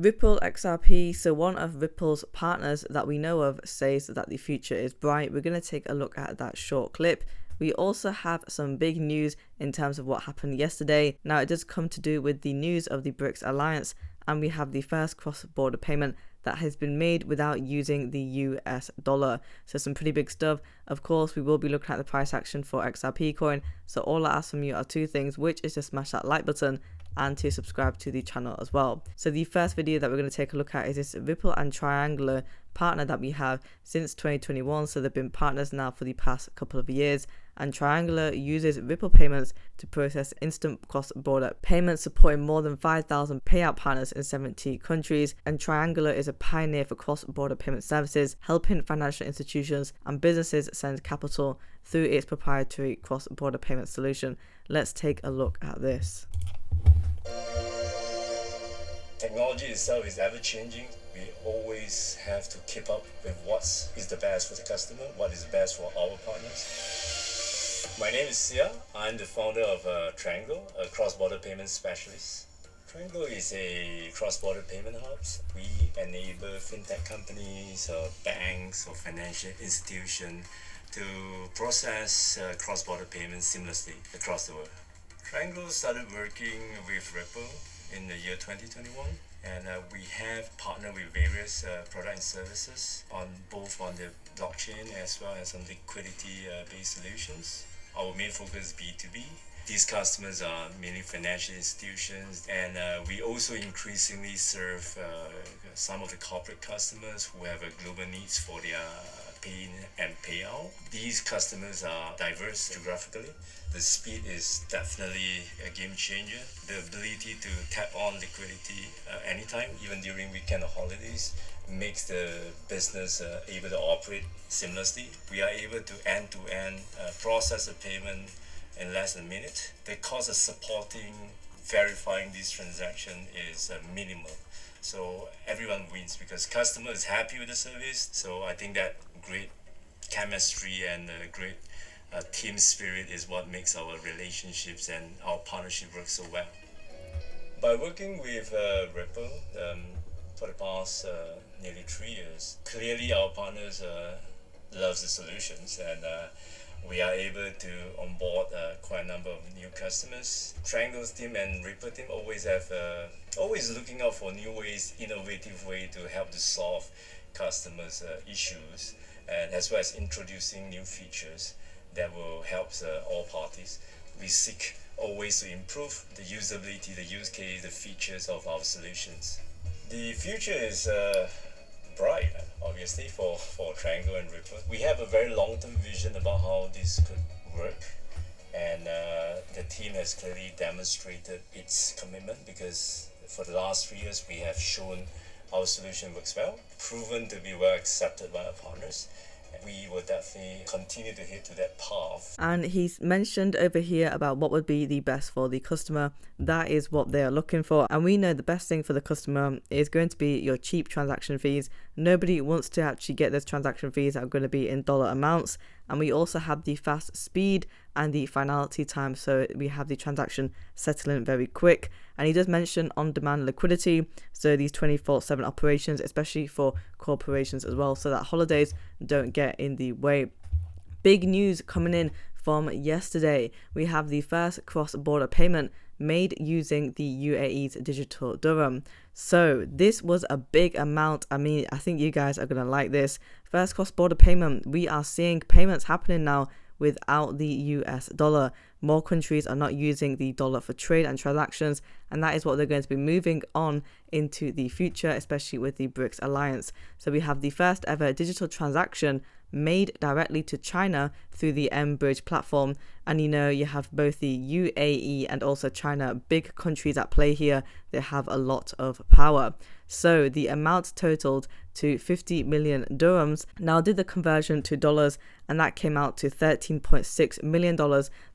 Ripple XRP, so one of Ripple's partners that we know of, says that the future is bright. We're going to take a look at that short clip. We also have some big news in terms of what happened yesterday. Now, it does come to do with the news of the BRICS alliance, and we have the first cross-border payment that has been made without using the US dollar. So some pretty big stuff. Of course, we will be looking at the price action for XRP coin. So all I ask from you are two things, which is to smash that like button and to subscribe to the channel as well. So the first video that we're going to take a look at is this Ripple and Triango partner that we have since 2021. So they've been partners now for the past couple of years, and Triango uses Ripple payments to process instant cross-border payments, supporting more than 5,000 payout partners in 70 countries. And Triango is a pioneer for cross-border payment services, helping financial institutions and businesses send capital through its proprietary cross-border payment solution. Let's take a look at this. Technology itself is ever changing. We always have to keep up with what is the best for the customer, what is best for our partners. My name is Sia. I'm the founder of Triango, a cross-border payment specialist. Triango is a cross-border payment hub. We enable fintech companies, banks, or financial institutions to process cross-border payments seamlessly across the world. Triango started working with Ripple in the year 2021, and we have partnered with various products and services on both on the blockchain as well as on liquidity-based solutions. Our main focus is B2B. These customers are mainly financial institutions, and we also increasingly serve some of the corporate customers who have global needs for their pay and payout. These customers are diverse geographically. The speed is definitely a game changer. The ability to tap on liquidity anytime, even during weekend or holidays, makes the business able to operate seamlessly. We are able to end-to-end process a payment in less than a minute. The cost of supporting, verifying this transaction is minimal. So everyone wins because customer is happy with the service. So I think that great chemistry and great team spirit is what makes our relationships and our partnership work so well. By working with Ripple for the past nearly 3 years, clearly our partners love the solutions, and we are able to onboard quite a number of new customers. Triango's team and Ripple team always looking out for new ways, innovative way to help to solve customers' issues, and as well as introducing new features that will help all parties. We seek always to improve the usability, the use case, the features of our solutions. The future is bright, obviously, for Triango and Ripple. We have a very long-term vision about how this could work, and the team has clearly demonstrated its commitment because for the last 3 years we have shown our solution works well, proven to be well accepted by our partners. We will definitely continue to hit to that path. And he's mentioned over here about what would be the best for the customer. That is what they are looking for. And we know the best thing for the customer is going to be your cheap transaction fees. Nobody wants to actually get those transaction fees that are going to be in dollar amounts. And we also have the fast speed and the finality time. So we have the transaction settling very quick. And he does mention on-demand liquidity. So these 24/7 operations, especially for corporations as well, so that holidays don't get in the way. Big news coming in from yesterday. We have the first cross-border payment made using the UAE's digital dirham. So this was a big amount. I mean, I think you guys are going to like this. First cross-border payment. We are seeing payments happening now without the US dollar. More countries are not using the dollar for trade and transactions, and that is what they're going to be moving on into the future, especially with the BRICS alliance. So we have the first ever digital transaction made directly to China through the M-Bridge platform. And you have both the UAE and also China, big countries at play here. They have a lot of power. So the amount totaled to 50 million dirhams. Now I did the conversion to dollars, and that came out to $13.6 million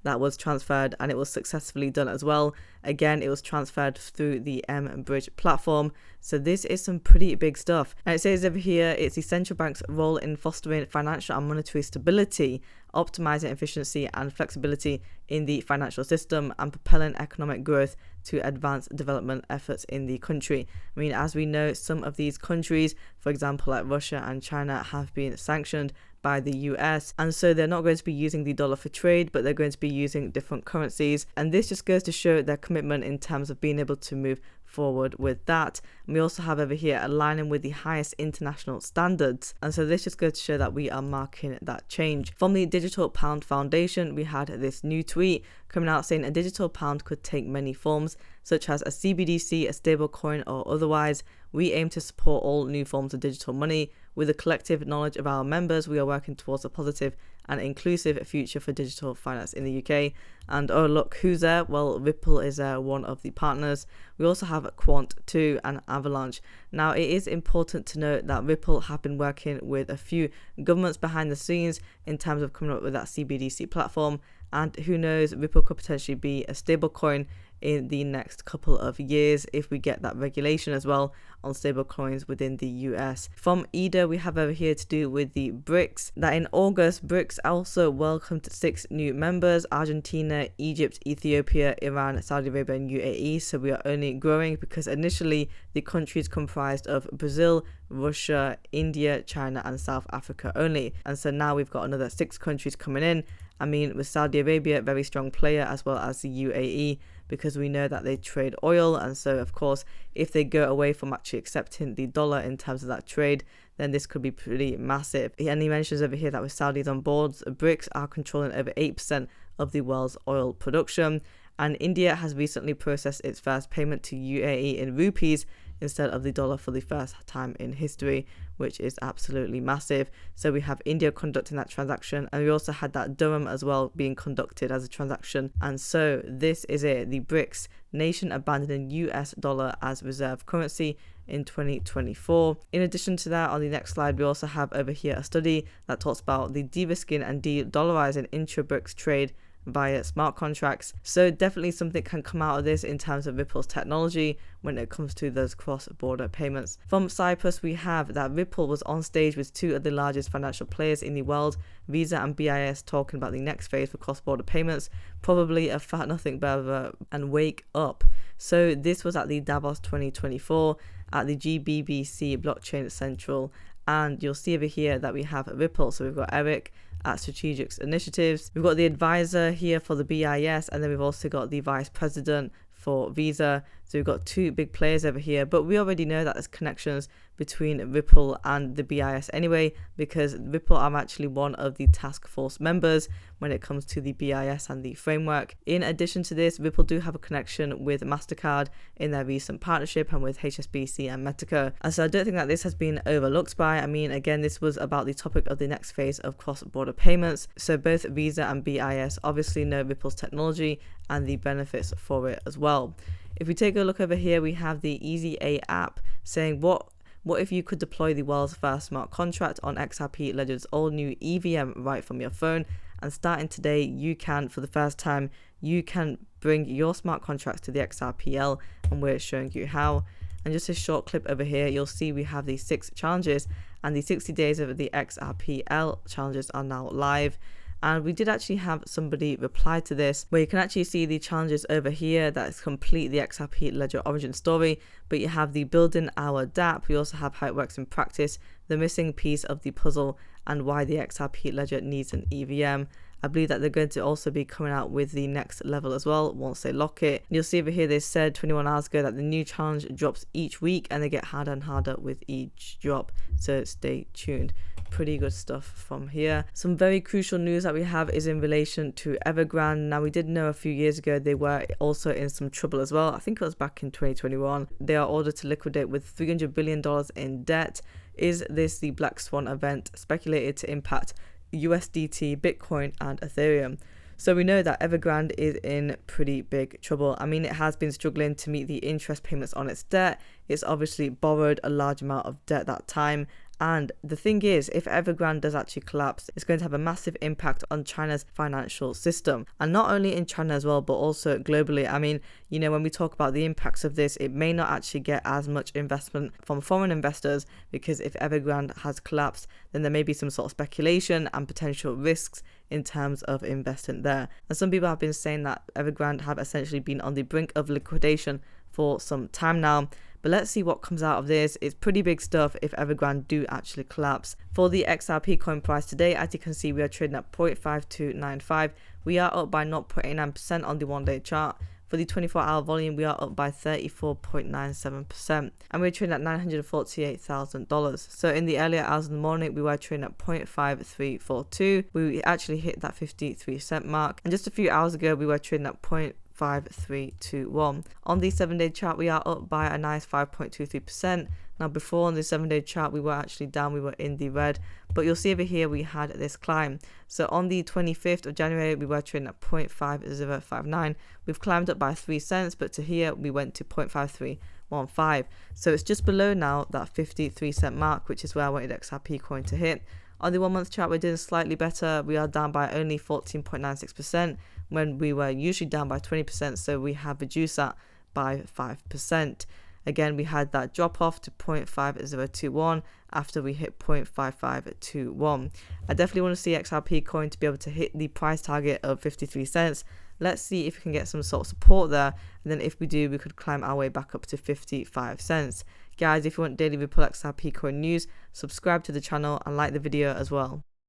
that was transferred, and it was successfully done as well. Again, it was transferred through the M-Bridge platform. So this is some pretty big stuff. And it says over here, it's the central bank's role in fostering financial and monetary stability optimizing efficiency and flexibility in the financial system and propelling economic growth to advance development efforts in the country. I mean, as we know, some of these countries, for example, like Russia and China, have been sanctioned by the US, and so they're not going to be using the dollar for trade, but they're going to be using different currencies, and this just goes to show their commitment in terms of being able to move forward with that. And we also have over here aligning with the highest international standards, and so this just goes to show that we are marking that change. From the Digital Pound Foundation, we had this new tweet coming out saying a digital pound could take many forms, such as a CBDC, a stable coin, or otherwise. We aim to support all new forms of digital money. With the collective knowledge of our members, we are working towards a positive and inclusive future for digital finance in the UK. And oh look, who's there? Well, Ripple is one of the partners. We also have Quant2 and Avalanche. Now, it is important to note that Ripple have been working with a few governments behind the scenes in terms of coming up with that CBDC platform. And who knows, Ripple could potentially be a stable coin in the next couple of years if we get that regulation as well on stable coins within the US. From EDA, we have over here to do with the BRICS, that in August, BRICS also welcomed 6 new members: Argentina, Egypt, Ethiopia, Iran, Saudi Arabia, and UAE. So we are only growing because initially the countries comprised of Brazil, Russia, India, China, and South Africa only. And so now we've got another 6 countries coming in. I mean, with Saudi Arabia, a very strong player, as well as the UAE, because we know that they trade oil. And so, of course, if they go away from actually accepting the dollar in terms of that trade, then this could be pretty massive. And he mentions over here that with Saudis on board, BRICS are controlling over 8% of the world's oil production. And India has recently processed its first payment to UAE in rupees instead of the dollar for the first time in history, which is absolutely massive. So we have India conducting that transaction, and we also had that Durham as well being conducted as a transaction. And so this is it, the BRICS nation abandoning US dollar as reserve currency in 2024. In addition to that, on the next slide, we also have over here a study that talks about the de-risking and de-dollarizing intra-BRICS trade via smart contracts. So definitely something can come out of this in terms of Ripple's technology when it comes to those cross-border payments. From Cyprus, we have that Ripple was on stage with 2 of the largest financial players in the world, Visa and BIS, talking about the next phase for cross-border payments, probably a fat nothing burger, and wake up. So this was at the Davos 2024 at the GBBC Blockchain Central, and you'll see over here that we have Ripple. So we've got Eric at Strategic Initiatives. We've got the advisor here for the BIS, and then we've also got the vice president for Visa. So we've got 2 big players over here, but we already know that there's connections between Ripple and the BIS anyway, because Ripple are actually one of the task force members when it comes to the BIS and the framework. In addition to this, Ripple do have a connection with MasterCard in their recent partnership and with HSBC and Metica. And so I don't think that this has been overlooked by. I mean, again, this was about the topic of the next phase of cross-border payments. So both Visa and BIS obviously know Ripple's technology and the benefits for it as well. If we take a look over here, we have the Easy A app saying what if you could deploy the world's first smart contract on XRP Ledger's all-new EVM right from your phone? And starting today, you can, for the first time, you can bring your smart contracts to the XRPL, and we're showing you how. And just a short clip over here, you'll see we have these 6 challenges, and the 60 days of the XRPL challenges are now live. And we did actually have somebody reply to this, where you can actually see the challenges over here that complete the XRP Ledger origin story. But you have the building our dApp. We also have how it works in practice, the missing piece of the puzzle, and why the XRP Ledger needs an EVM. I believe that they're going to also be coming out with the next level as well once they lock it. You'll see over here they said 21 hours ago that the new challenge drops each week, and they get harder and harder with each drop. So stay tuned. Pretty good stuff from here. Some very crucial news that we have is in relation to Evergrande. Now, we did know a few years ago they were also in some trouble as well. I think it was back in 2021. They are ordered to liquidate with $300 billion in debt. Is this the Black Swan event speculated to impact USDT, Bitcoin, and Ethereum? So we know that Evergrande is in pretty big trouble. I mean, it has been struggling to meet the interest payments on its debt. It's obviously borrowed a large amount of debt that time, And the thing is, if Evergrande does actually collapse, it's going to have a massive impact on China's financial system. And not only in China as well, but also globally. I mean, you know, when we talk about the impacts of this, it may not actually get as much investment from foreign investors, because if Evergrande has collapsed, then there may be some sort of speculation and potential risks in terms of investing there. And some people have been saying that Evergrande have essentially been on the brink of liquidation for some time now. But let's see what comes out of this. It's pretty big stuff if Evergrande do actually collapse. For the XRP coin price today, as you can see, we are trading at 0.5295. We are up by 0.89% on the 1-day chart. For the 24-hour volume, we are up by 34.97%, and we're trading at $948,000. So in the earlier hours of the morning, we were trading at 0.5342. We actually hit that 53-cent mark, and just a few hours ago, we were trading at 0.5321. On the 7-day chart, we are up by a nice 5.23%. Now, before on the 7-day chart, we were actually down, we were in the red, but you'll see over here we had this climb. So on the 25th of January, we were trading at 0.5059. We've climbed up by 3 cents, but to here we went to 0.5315. So it's just below now that 53-cent mark, which is where I wanted XRP coin to hit. On the 1 month chart, we're doing slightly better. We are down by only 14.96% when we were usually down by 20%. So we have reduced that by 5%. Again, we had that drop off to 0.5021 after we hit 0.5521. I definitely want to see XRP coin to be able to hit the price target of 53 cents. Let's see if we can get some sort of support there. And then if we do, we could climb our way back up to 55 cents. Guys, if you want daily Ripple XRP coin news, subscribe to the channel and like the video as well.